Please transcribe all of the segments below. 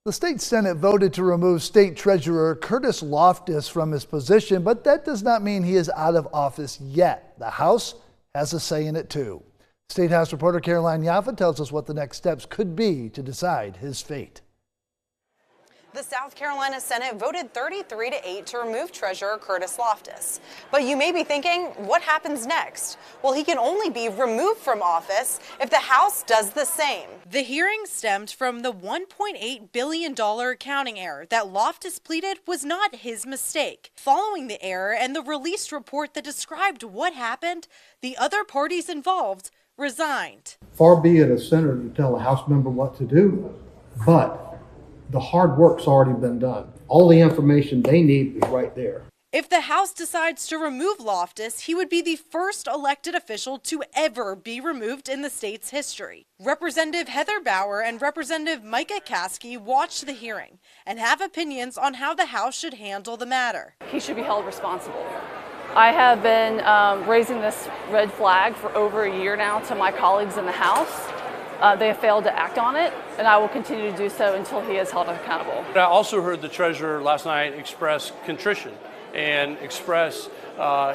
The state Senate voted to remove State Treasurer Curtis Loftus from his position, but that does not mean he is out of office yet. The House has a say in it too. State House reporter Caroline Yaffa tells us what the next steps could be to decide his fate. The South Carolina Senate voted 33-8 to remove Treasurer Curtis Loftus. But you may be thinking, what happens next? Well, he can only be removed from office if the House does the same. The hearing stemmed from the $1.8 billion accounting error that Loftus pleaded was not his mistake. Following the error and the released report that described what happened, the other parties involved resigned. Far be it a senator to tell a House member what to do, but the hard work's already been done. All the information they need is right there. If the House decides to remove Loftus, he would be the first elected official to ever be removed in the state's history. Representative Heather Bauer and Representative Micah Caskey watched the hearing and have opinions on how the House should handle the matter. He should be held responsible. I have been raising this red flag for over a year now to my colleagues in the House. They have failed to act on it, and I will continue to do so until he is held accountable. I also heard the treasurer last night express contrition and express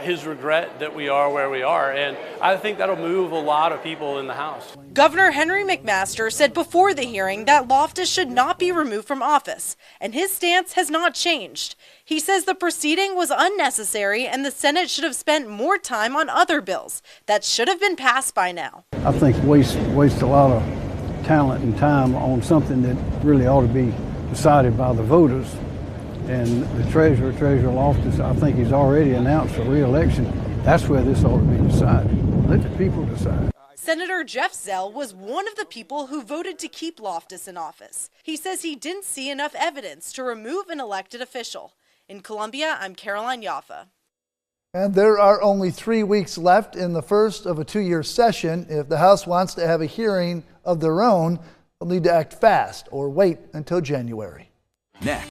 his regret that we are where we are, and I think that'll move a lot of people in the House. Governor Henry McMaster said before the hearing that Loftus should not be removed from office, and his stance has not changed. He says the proceeding was unnecessary and the Senate should have spent more time on other bills that should have been passed by now. I think waste a lot of talent and time on something that really ought to be decided by the voters. And the Treasurer Loftus, I think he's already announced a re-election. That's where this ought to be decided. Let the people decide. Senator Jeff Zell was one of the people who voted to keep Loftus in office. He says he didn't see enough evidence to remove an elected official. In Columbia, I'm Caroline Yaffa. And there are only 3 weeks left in the first of a 2-year session. If the House wants to have a hearing of their own, they'll need to act fast or wait until January. Next.